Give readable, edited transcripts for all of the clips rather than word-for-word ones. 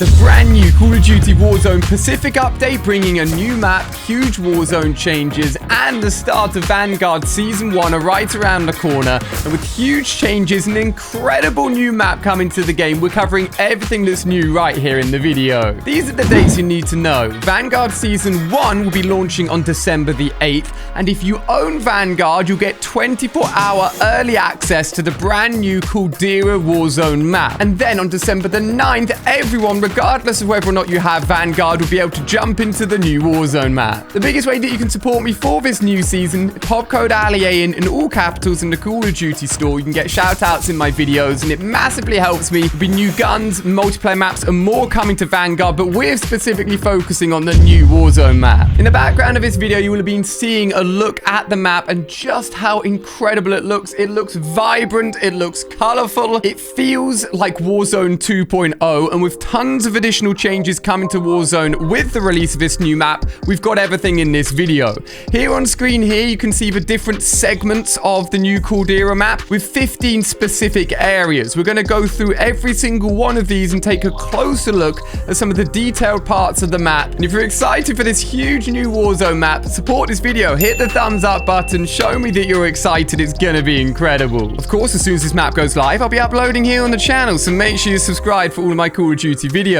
The brand new Call of Duty Warzone Pacific update, bringing a new map, huge Warzone changes, and the start of Vanguard Season 1 are right around the corner. And with huge changes and an incredible new map coming to the game, we're covering everything that's new right here in the video. These are the dates you need to know. Vanguard Season 1 will be launching on December the 8th, and if you own Vanguard, you'll get 24-hour early access to the brand new Caldera Warzone map. And then on December the 9th, everyone, regardless of whether or not you have Vanguard, will be able to jump into the new Warzone map. The biggest way that you can support me for this new season, pop code ALIA in all capitals in the Call of Duty store. You can get shout outs in my videos, and it massively helps me with new guns, multiplayer maps, and more coming to Vanguard, but we're specifically focusing on the new Warzone map. In the background of this video, you will have been seeing a look at the map and just how incredible it looks. It looks vibrant, it looks colorful, it feels like Warzone 2.0, and with tons of additional changes coming to Warzone with the release of this new map, we've got everything in this video. Here on screen here, you can see the different segments of the new Caldera map with 15 specific areas. We're going to go through every single one of these and take a closer look at some of the detailed parts of the map. And if you're excited for this huge new Warzone map, support this video, hit the thumbs up button, show me that you're excited. It's going to be incredible. Of course, as soon as this map goes live, I'll be uploading here on the channel, so make sure you subscribe for all of my Call of Duty videos.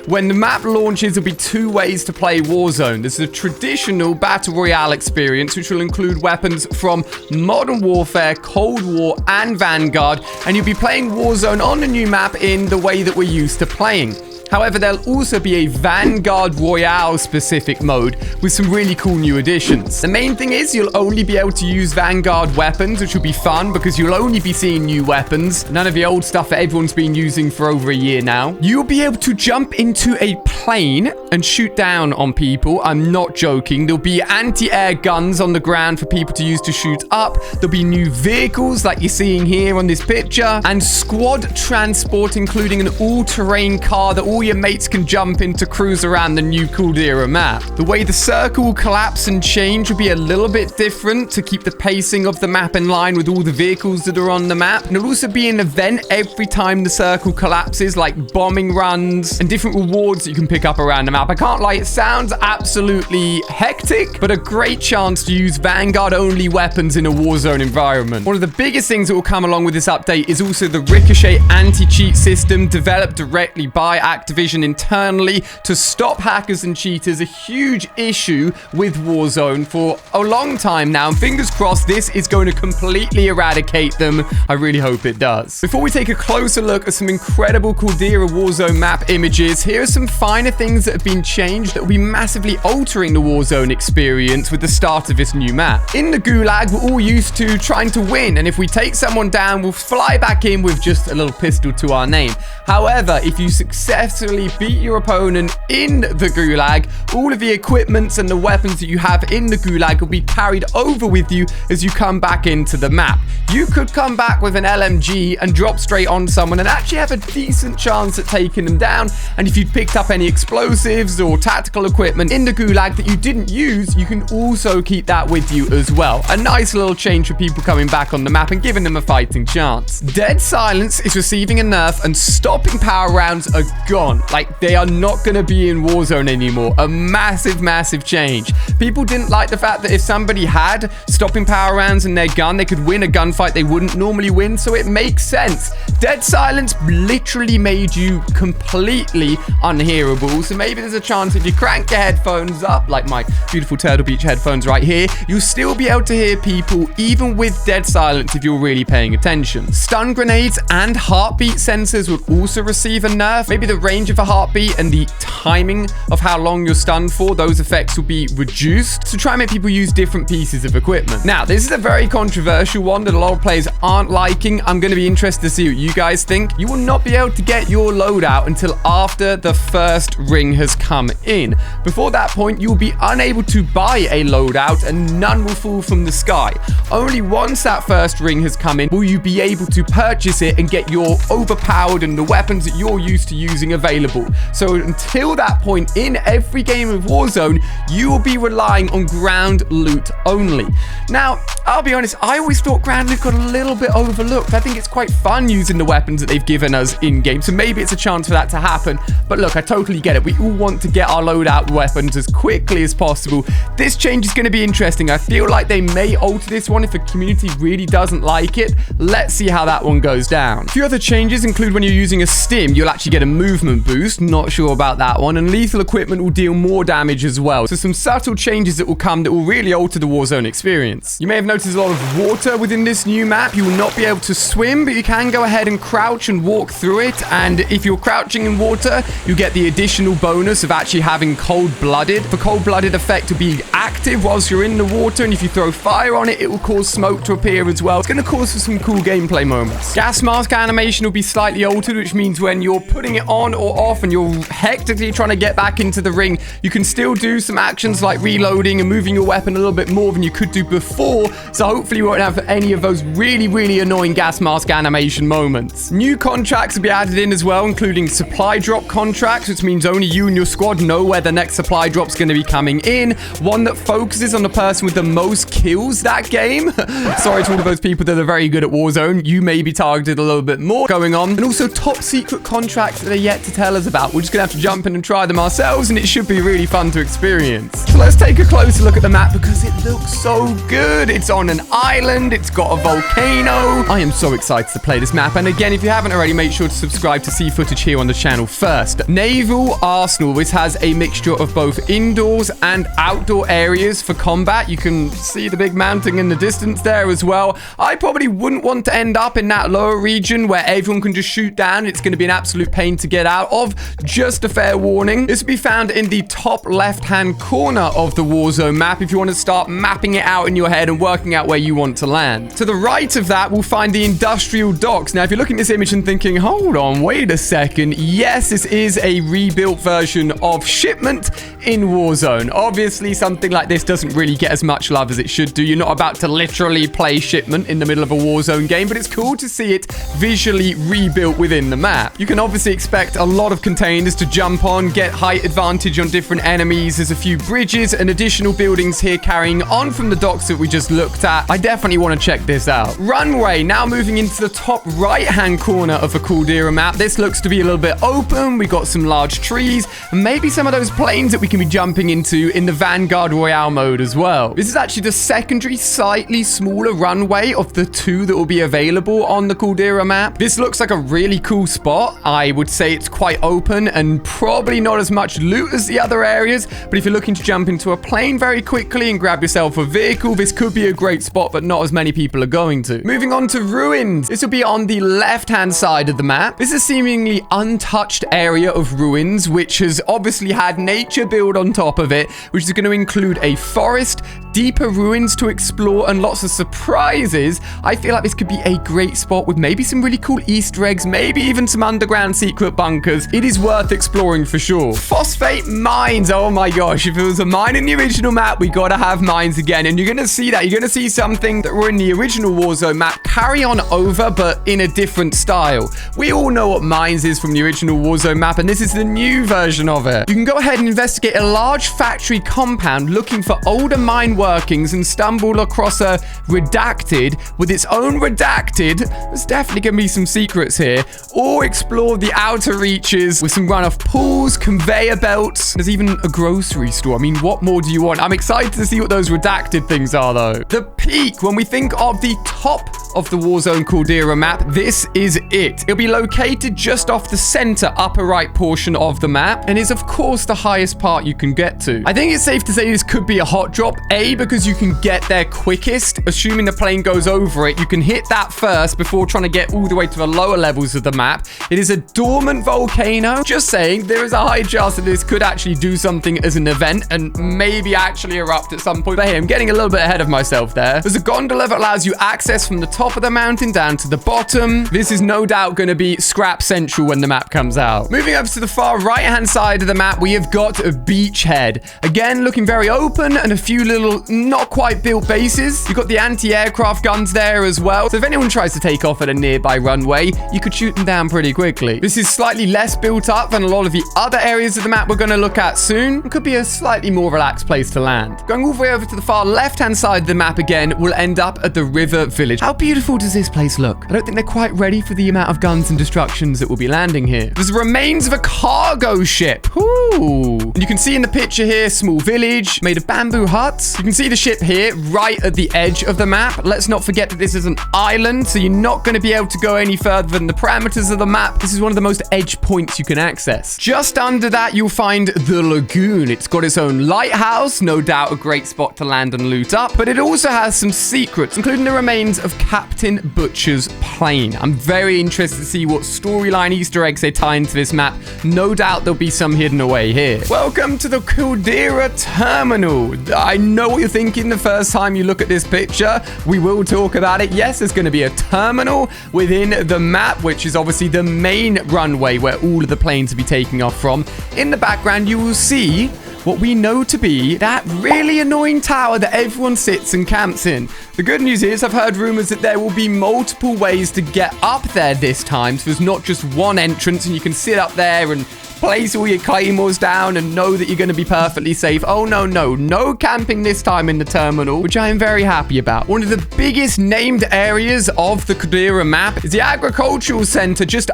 When the map launches, there'll be two ways to play Warzone. There's the traditional Battle Royale experience, which will include weapons from Modern Warfare, Cold War, and Vanguard, and you'll be playing Warzone on the new map in the way that we're used to playing. However, there'll also be a Vanguard Royale specific mode with some really cool new additions. The main thing is you'll only be able to use Vanguard weapons, which will be fun because you'll only be seeing new weapons. None of the old stuff that everyone's been using for over a year now. You'll be able to jump into a plane and shoot down on people. I'm not joking. There'll be anti-air guns on the ground for people to use to shoot up. There'll be new vehicles like you're seeing here on this picture, and squad transport, including an all-terrain car that all your mates can jump in to cruise around the new Caldera map. The way the circle will collapse and change will be a little bit different to keep the pacing of the map in line with all the vehicles that are on the map. And there'll also be an event every time the circle collapses, like bombing runs and different rewards that you can pick up around the map. I can't lie, it sounds absolutely hectic, but a great chance to use Vanguard-only weapons in a Warzone environment. One of the biggest things that will come along with this update is also the Ricochet anti-cheat system developed directly by Activision internally to stop hackers and cheaters. A huge issue with Warzone for a long time now, and fingers crossed this is going to completely eradicate them. I really hope it does. Before we take a closer look at some incredible Caldera Warzone map images, here are some finer things that have been changed that will be massively altering the Warzone experience with the start of this new map. In the Gulag, we're all used to trying to win, and if we take someone down, we'll fly back in with just a little pistol to our name. However, if you successfully beat your opponent in the Gulag, all of the equipments and the weapons that you have in the Gulag will be carried over with you as you come back into the map. You could come back with an LMG and drop straight on someone and actually have a decent chance at taking them down. And if you'd picked up any explosives or tactical equipment in the Gulag that you didn't use, you can also keep that with you as well. A nice little change for people coming back on the map and giving them a fighting chance. Dead Silence is receiving a nerf, and stopping power rounds are gone. Like, they are not going to be in Warzone anymore. A massive, massive change. People didn't like the fact that if somebody had stopping power rounds in their gun, they could win a gunfight they wouldn't normally win, so it makes sense. Dead Silence literally made you completely unhearable, so maybe there's a chance if you crank your headphones up, like my beautiful Turtle Beach headphones right here, you'll still be able to hear people even with Dead Silence if you're really paying attention. Stun grenades and heartbeat sensors will also receive a nerf. Maybe the range of a heartbeat and the timing of how long you're stunned for, those effects will be reduced to try and make people use different pieces of equipment. Now, this is a very controversial one that a lot of players aren't liking. I'm going to be interested to see what you guys think. You will not be able to get your loadout until after the first ring has come in. Before that point, you will be unable to buy a loadout and none will fall from the sky. Only once that first ring has come in will you be able to purchase it and get your overpowered and the weapons that you're used to using available. So until until that point in every game of Warzone, you will be relying on ground loot only. Now, I'll be honest, I always thought ground loot got a little bit overlooked. I think it's quite fun using the weapons that they've given us in-game, so maybe it's a chance for that to happen. But look, I totally get it. We all want to get our loadout weapons as quickly as possible. This change is going to be interesting. I feel like they may alter this one if the community really doesn't like it. Let's see how that one goes down. A few other changes include when you're using a stim, you'll actually get a movement boost. Not sure about that one. And lethal equipment will deal more damage as well. So some subtle changes that will come that will really alter the Warzone experience. You may have noticed a lot of water within this new map. You will not be able to swim, but you can go ahead and crouch and walk through it. And if you're crouching in water, you get the additional bonus of actually having cold-blooded. The cold-blooded effect will be active whilst you're in the water, and if you throw fire on it, it will cause smoke to appear as well. It's going to cause for some cool gameplay moments. Gas mask animation will be slightly altered, which means when you're putting it on or off and you're hectically trying to get back into the ring, you can still do some actions like reloading and moving your weapon a little bit more than you could do before, so hopefully you won't have any of those really annoying gas mask animation moments. New contracts will be added in as well, including supply drop contracts, which means only you and your squad know where the next supply drop's going to be coming in. One that focuses on the person with the most kills that game. Sorry to all of those people that are very good at Warzone. You may be targeted a little bit more going on. And also top secret contracts that are yet to tell us about. We're just going to have to jump in and try them ourselves, and it should be really fun to experience. So let's take a closer look at the map because it looks so good. It's on an island. It's got a volcano. I am so excited to play this map. And again, if you haven't already, make sure to subscribe to see footage here on the channel first. Naval Arsenal. This has a mixture of both indoors and outdoor areas for combat. You can see the big mountain in the distance there as well. I probably wouldn't want to end up in that lower region where everyone can just shoot down. It's going to be an absolute pain to get out of. Just a fair warning. This will be found in the top left-hand corner of the Warzone map if you want to start mapping it out in your head and working out where you want to land. To the right of that, we'll find the industrial docks. Now, if you're looking at this image and thinking, hold on, wait a second. Yes, this is a rebuilt version of Shipment in Warzone. Obviously, something like this doesn't really get as much love as it should do. You're not about to literally play Shipment in the middle of a Warzone game, but it's cool to see it visually rebuilt within the map. You can obviously expect a lot of containers to jump on, get height advantage on different enemies. There's a few bridges and additional buildings here carrying on from the docks that we just looked at. I definitely want to check this out. Runway, now moving into the top right-hand corner of the Caldera map. This looks to be a little bit open. We got some large trees, and maybe some of those planes that we can be jumping into in the Vanguard Royale mode as well. This is actually the secondary, slightly smaller runway of the two that will be available on the Caldera map. This looks like a really cool spot. I would say it's quite open and probably not as much loot as the other areas, but if you're looking to jump into a plane very quickly and grab yourself a vehicle, this could be a great spot, but not as many people are going to. Moving on to ruins. This will be on the left-hand side of the map. This is a seemingly untouched area of ruins, which has obviously had nature build on top of it, which is going to include a forest, deeper ruins to explore, and lots of surprises. I feel like this could be a great spot with maybe some really cool Easter eggs, maybe even some underground secret bunkers. It is worth exploring for sure. Phosphate mines. Oh my gosh, if it was a mine in the original map, we gotta have mines again, and you're gonna see that. You're gonna see something that were in the original Warzone map carry on over, but in a different style. We all know what mines is from the original Warzone map, and this is the new version of it. You can go ahead and investigate a large factory compound looking for older mine workings and stumble across a redacted with its own redacted. There's definitely gonna be some secrets here. Or explore the outer reaches with some runoff pools, conveyor belts. There's even a grocery store. I mean, what more do you want? I'm excited to see what those redacted things are, though. The peak, when we think of the top of the Warzone Caldera map, this is it. It'll be located just off the center upper right portion of the map, and is of course the highest part you can get to. I think it's safe to say this could be a hot drop, A, because you can get there quickest. Assuming the plane goes over it, you can hit that first before trying to get all the way to the lower levels of the map. It is a dormant volcano. Just saying, there is a high chance that this could actually do something as an event and maybe actually erupt at some point. But hey, I'm getting a little bit ahead of myself there. There's a gondola that allows you access from the top of the mountain down to the bottom. This is no doubt going to be scrap central when the map comes out. Moving over to the far right-hand side of the map, we have got a beachhead. Again, looking very open and a few little well, not quite built bases. You've got the anti-aircraft guns there as well. So if anyone tries to take off at a nearby runway, you could shoot them down pretty quickly. This is slightly less built up than a lot of the other areas of the map we're going to look at soon. It could be a slightly more relaxed place to land. Going all the way over to the far left-hand side of the map again, we'll end up at the river village. How beautiful does this place look? I don't think they're quite ready for the amount of guns and destructions that will be landing here. There's the remains of a cargo ship. Ooh. And you can see in the picture here, small village made of bamboo huts. You can see the ship here right at the edge of the map. Let's not forget that this is an island, so you're not going to be able to go any further than the parameters of the map. This is one of the most edge points you can access. Just under that, you'll find the lagoon. It's got its own lighthouse, no doubt a great spot to land and loot up, but it also has some secrets, including the remains of Captain Butcher's plane. I'm very interested to see what storyline Easter eggs they tie into this map. No doubt there'll be some hidden away here. Welcome to the Caldera Terminal. I know what you're thinking the first time you look at this picture. We will talk about it. Yes, there's going to be a terminal within the map, which is obviously the main runway where all of the planes will be taking off from. In the background, you will see what we know to be that really annoying tower that everyone sits and camps in. The good news is I've heard rumors that there will be multiple ways to get up there this time, so there's not just one entrance and you can sit up there and place all your claymores down and know that you're going to be perfectly safe. Oh, no camping this time in the terminal, which I am very happy about. One of the biggest named areas of the Caldera map is the agricultural center just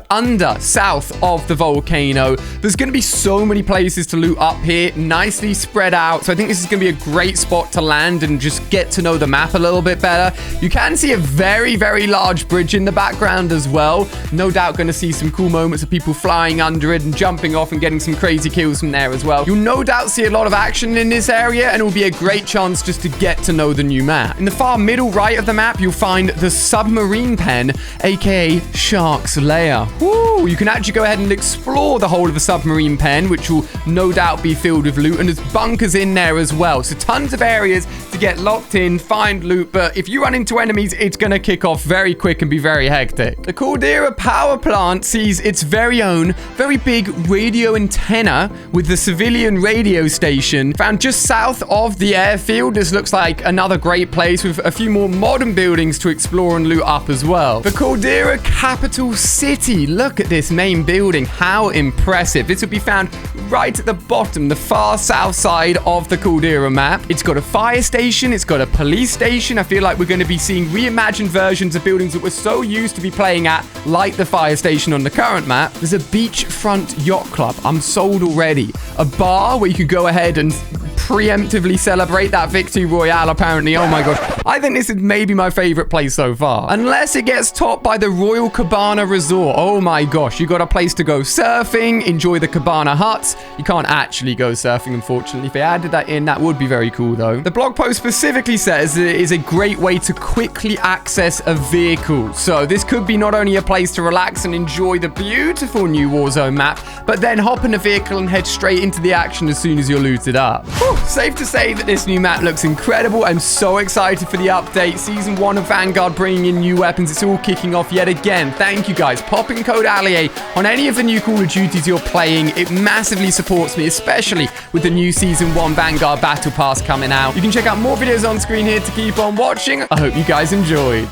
south of the volcano. There's going to be so many places to loot up here, nicely spread out. So I think this is going to be a great spot to land and just get to know the map a little bit better. You can see a very, very large bridge in the background as well. No doubt going to see some cool moments of people flying under it and jumping off and getting some crazy kills from there as well. You'll no doubt see a lot of action in this area, and it will be a great chance just to get to know the new map. In the far middle right of the map, you'll find the submarine pen, aka Shark's Lair. Woo! You can actually go ahead and explore the whole of the submarine pen, which will no doubt be filled with loot, and there's bunkers in there as well. So tons of areas to get locked in, find loot, but if you run into enemies, it's going to kick off very quick and be very hectic. The Caldera power plant sees its very own, very big radio antenna with the civilian radio station found just south of the airfield. This looks like another great place with a few more modern buildings to explore and loot up as well. The Caldera capital city. Look at this main building. How impressive. This will be found right at the bottom, the far south side of the Caldera map. It's got a fire station. It's got a police station. I feel like we're going to be seeing reimagined versions of buildings that we're so used to be playing at, like the fire station on the current map. There's a beachfront yacht club. I'm sold already. A bar where you could go ahead and preemptively celebrate that victory royale, apparently. Oh my gosh. I think this is maybe my favorite place so far. Unless it gets topped by the Royal Cabana Resort. Oh my gosh. You got a place to go surfing, enjoy the cabana huts. You can't actually go surfing, unfortunately. If they added that in, that would be very cool, though. The blog post specifically says it is a great way to quickly access a vehicle. So this could be not only a place to relax and enjoy the beautiful new Warzone map, but then hop in a vehicle and head straight into the action as soon as you're looted up. Whew, safe to say that this new map looks incredible. I'm so excited for the update. Season 1 of Vanguard bringing in new weapons. It's all kicking off yet again. Thank you guys. Popping code Allier on any of the new Call of Duties you're playing. It massively supports me, especially with the new Season 1 Vanguard Battle Pass coming out. You can check out more videos on screen here to keep on watching. I hope you guys enjoyed.